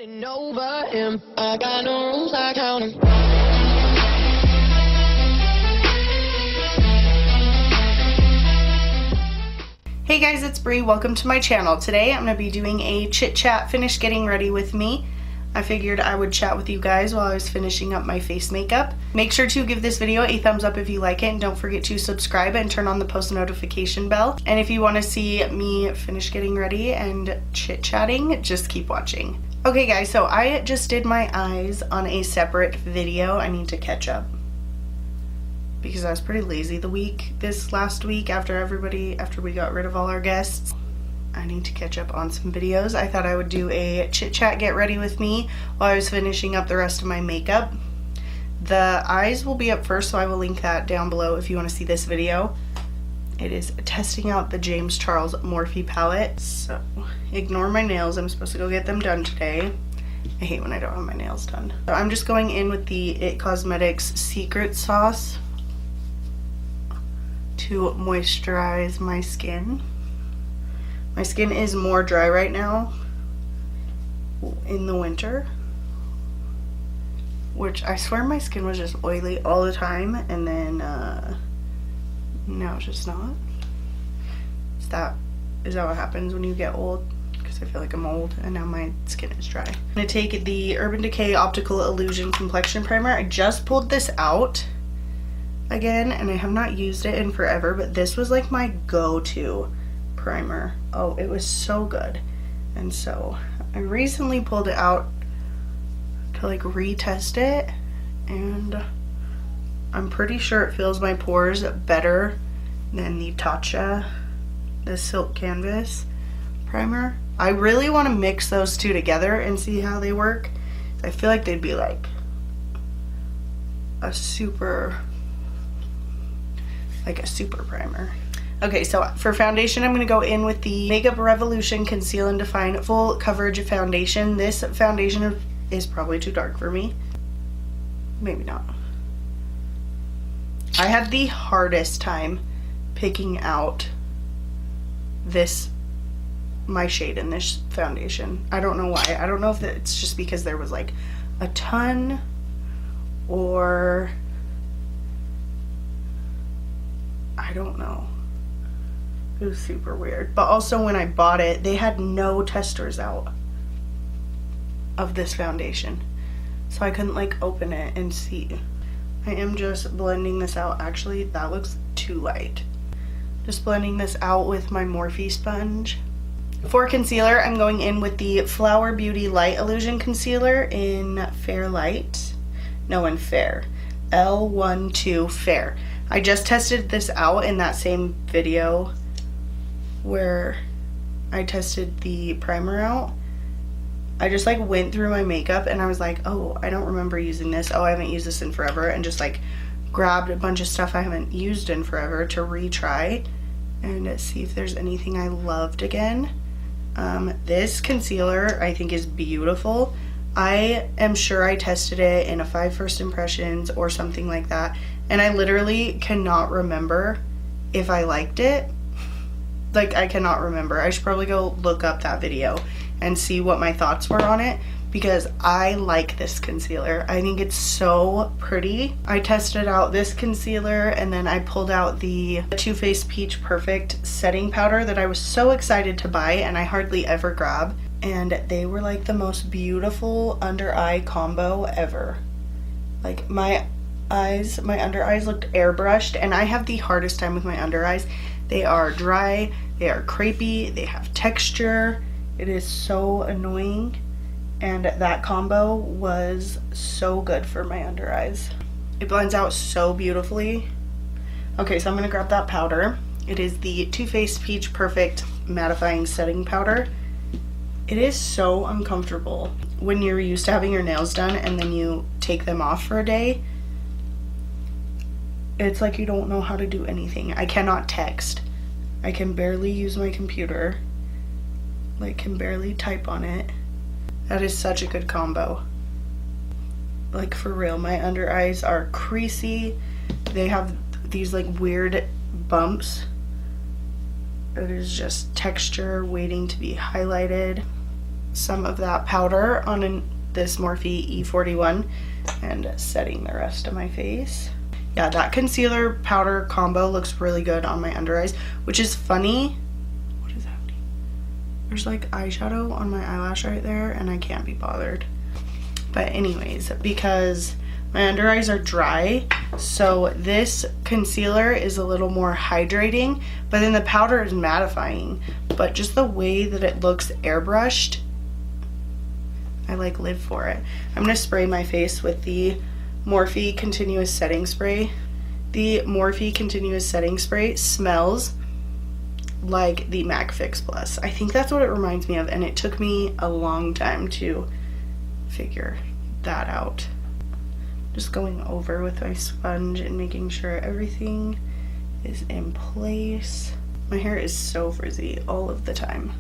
Getting over him. I got no rules, I count 'em. Hey guys, it's Bree. Welcome to my channel. Today I'm going to be doing a chit chat finish getting ready with me. I figured I would chat with you guys while I was finishing up my face makeup. Make sure to give this video a thumbs up if you like it, and don't forget to subscribe and turn on the post notification bell. And if you want to see me finish getting ready and chit chatting, just keep watching. Okay guys, so I just did my eyes on a separate video. I need to catch up because I was pretty lazy this last week after we got rid of all our guests. I need to catch up on some videos. I thought I would do a chit chat get ready with me while I was finishing up the rest of my makeup. The eyes will be up first, so I will link that down below if you want to see this video. It is testing out the James Charles Morphe palette. So ignore my nails, I'm supposed to go get them done today. I hate when I don't have my nails done. So I'm just going in with the It Cosmetics Secret Sauce to moisturize my skin. My skin is more dry right now in the winter, which I swear my skin was just oily all the time, and then now it's just not. Is that what happens when you get old? Because I feel like I'm old and now my skin is dry. I'm going to take the Urban Decay Optical Illusion Complexion Primer. I just pulled this out again and I have not used it in forever, but this was like my go-to primer. Oh, it was so good. And so I recently pulled it out to like retest it, and I'm pretty sure it fills my pores better than the Tatcha, the Silk Canvas primer. I really want to mix those two together and see how they work. I feel like they'd be like a super primer. Okay, so for foundation, I'm going to go in with the Makeup Revolution Conceal and Define Full Coverage Foundation. This foundation is probably too dark for me. Maybe not. I had the hardest time picking out my shade in this foundation. I don't know why. I don't know if it's just because there was like a ton, or I don't know. It was super weird. But also when I bought it, they had no testers out of this foundation, so I couldn't like open it and see. I am just blending this out. Actually, that looks too light. Just blending this out with my Morphe sponge. For concealer, I'm going in with the Flower Beauty Light Illusion Concealer in Fair Light. No, in Fair. L12 Fair. I just tested this out in that same video where I tested the primer out. I just like went through my makeup and I was like, oh, I don't remember using this. Oh, I haven't used this in forever, and just like grabbed a bunch of stuff I haven't used in forever to retry and see if there's anything I loved again. This concealer I think is beautiful. I am sure I tested it in a 5 First Impressions or something like that, and I literally cannot remember if I liked it. Like, I cannot remember. I should probably go look up that video and see what my thoughts were on it, because I like this concealer. I think it's so pretty. I tested out this concealer, and then I pulled out the Too Faced Peach Perfect setting powder that I was so excited to buy and I hardly ever grab. And they were like the most beautiful under eye combo ever. Like my under eyes looked airbrushed, and I have the hardest time with my under eyes. They are dry, they are crepey, they have texture. It is so annoying, and that combo was so good for my under eyes. It blends out so beautifully. Okay, so I'm gonna grab that powder. It is the Too Faced Peach Perfect Mattifying Setting Powder. It is so uncomfortable when you're used to having your nails done and then you take them off for a day. It's like you don't know how to do anything. I cannot text. I can barely use my computer. Like, can barely type on it. That is such a good combo. Like, for real, my under eyes are creasy. They have these like weird bumps. It is just texture waiting to be highlighted. some of that powder on this Morphe E41 and setting the rest of my face. Yeah, that concealer powder combo looks really good on my under eyes, which is funny. What is happening? There's like eyeshadow on my eyelash right there and I can't be bothered. But anyways, because my under eyes are dry, so this concealer is a little more hydrating, but then the powder is mattifying. But just the way that it looks airbrushed, I like live for it. I'm gonna spray my face with the Morphe Continuous Setting Spray. The Morphe Continuous Setting Spray smells like the MAC Fix Plus. I think that's what it reminds me of, and it took me a long time to figure that out. Just going over with my sponge and making sure everything is in place. My hair is so frizzy all of the time.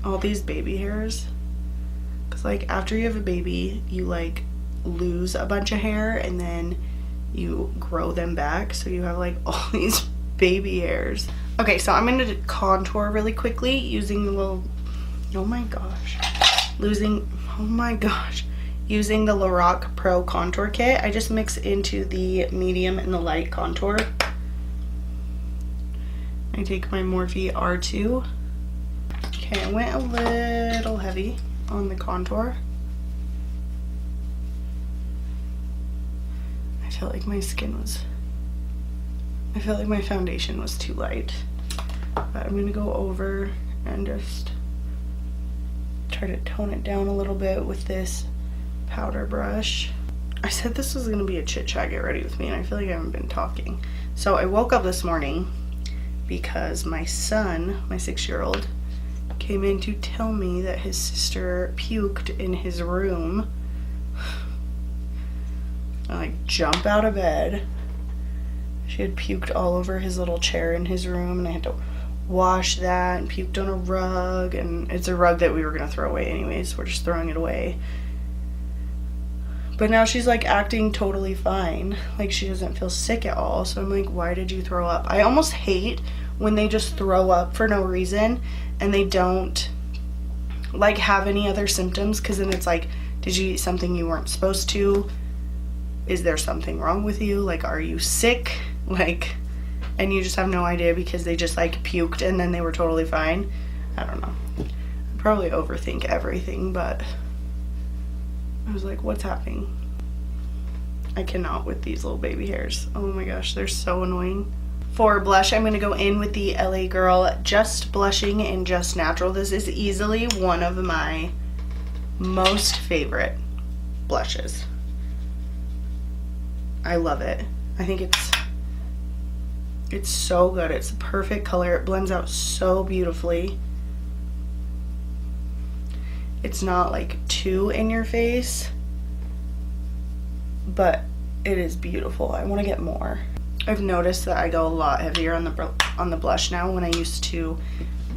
All these baby hairs. Because like after you have a baby, you like lose a bunch of hair and then you grow them back, so you have like all these baby hairs. Okay, so I'm gonna contour really quickly using the little, using the Lorac Pro Contour Kit. I just mix into the medium and the light contour. I take my Morphe R2. Okay, I went a little heavy on the contour. I felt like my foundation was too light. But I'm gonna go over and just try to tone it down a little bit with this powder brush. I said this was gonna be a chit chat, get ready with me, and I feel like I haven't been talking. So I woke up this morning because my son, my 6-year-old, came in to tell me that his sister puked in his room. I like jump out of bed. She had puked all over his little chair in his room, and I had to wash that, and puked on a rug, and it's a rug that we were gonna throw away anyways. We're just throwing it away. But now she's like acting totally fine, like she doesn't feel sick at all. So I'm like, why did you throw up? I almost hate when they just throw up for no reason and they don't like have any other symptoms, because then it's like, did you eat something you weren't supposed to? Is there something wrong with you? Like, are you sick? Like, and you just have no idea because they just like puked and then they were totally fine. I don't know. I probably overthink everything, but I was like, what's happening? I cannot with these little baby hairs. Oh my gosh, they're so annoying. For blush, I'm going to go in with the LA Girl Just Blushing and Just Natural. This is easily one of my most favorite blushes. I love it. I think it's so good. It's the perfect color. It blends out so beautifully. It's not like too in your face, but it is beautiful. I want to get more. I've noticed that I go a lot heavier on the blush now, when I used to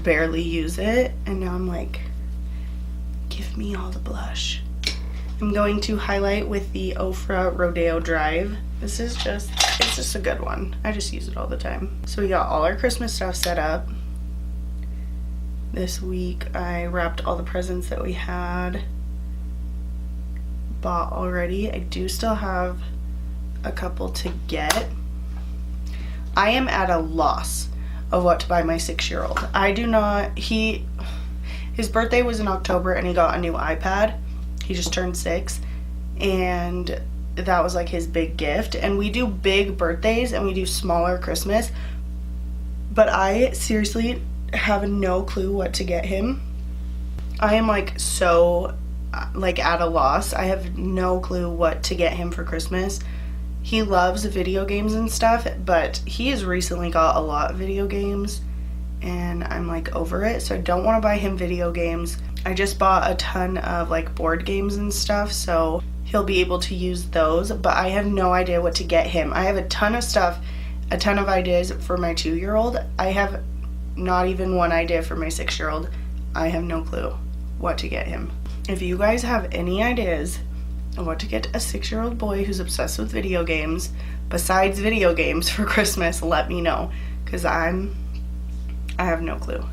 barely use it, and now I'm like, give me all the blush. I'm going to highlight with the Ofra Rodeo Drive. It's just a good one. I just use it all the time. So we got all our Christmas stuff set up. This week I wrapped all the presents that we had bought already. I do still have a couple to get. I am at a loss of what to buy my 6-year-old. I do not, his birthday was in October and he got a new iPad. He just turned 6 and that was like his big gift. And we do big birthdays and we do smaller Christmas, but I seriously have no clue what to get him. I am like so like at a loss. I have no clue what to get him for Christmas. He loves video games and stuff, but he has recently got a lot of video games and I'm like over it, so I don't want to buy him video games. I just bought a ton of like board games and stuff, so he'll be able to use those, but I have no idea what to get him. I have a ton of stuff, a ton of ideas for my 2-year-old. I have not even one idea for my 6-year-old. I have no clue what to get him. If you guys have any ideas of what to get a 6-year-old boy who's obsessed with video games, besides video games for Christmas, let me know, because I have no clue.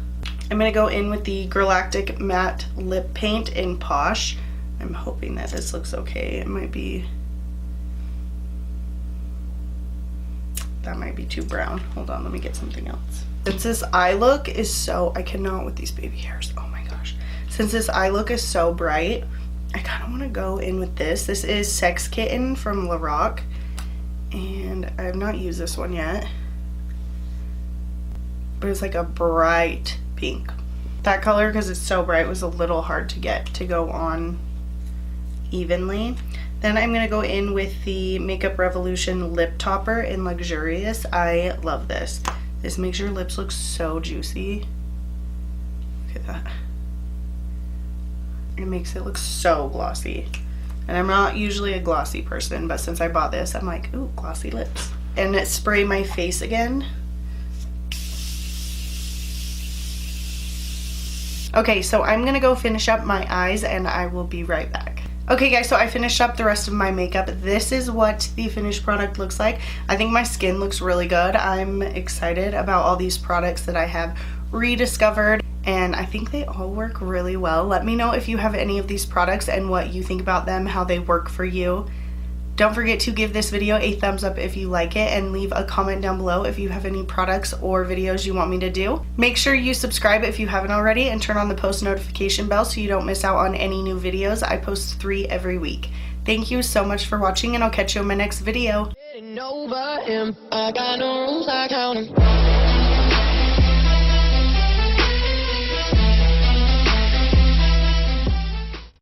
I'm going to go in with the Galactic Matte Lip Paint in Posh. I'm hoping that this looks okay. It might be... that might be too brown. Hold on, let me get something else. Since this eye look is so... I cannot with these baby hairs. Oh my gosh. Since this eye look is so bright, I kind of want to go in with this. This is Sex Kitten from Lorac. And I have not used this one yet. But it's like a bright pink. That color, because it's so bright, was a little hard to get to go on evenly. Then I'm going to go in with the Makeup Revolution Lip Topper in Luxurious. I love this. This makes your lips look so juicy. Look at that. It makes it look so glossy. And I'm not usually a glossy person, but since I bought this, I'm like, ooh, glossy lips. And spray my face again. Okay, so I'm gonna go finish up my eyes and I will be right back. Okay guys, so I finished up the rest of my makeup. This is what the finished product looks like. I think my skin looks really good. I'm excited about all these products that I have rediscovered, and I think they all work really well. Let me know if you have any of these products and what you think about them, how they work for you. Don't forget to give this video a thumbs up if you like it, and leave a comment down below if you have any products or videos you want me to do. Make sure you subscribe if you haven't already, and turn on the post notification bell so you don't miss out on any new videos. I post 3 every week. Thank you so much for watching, and I'll catch you in my next video. Over him, I got no rules, I count 'em.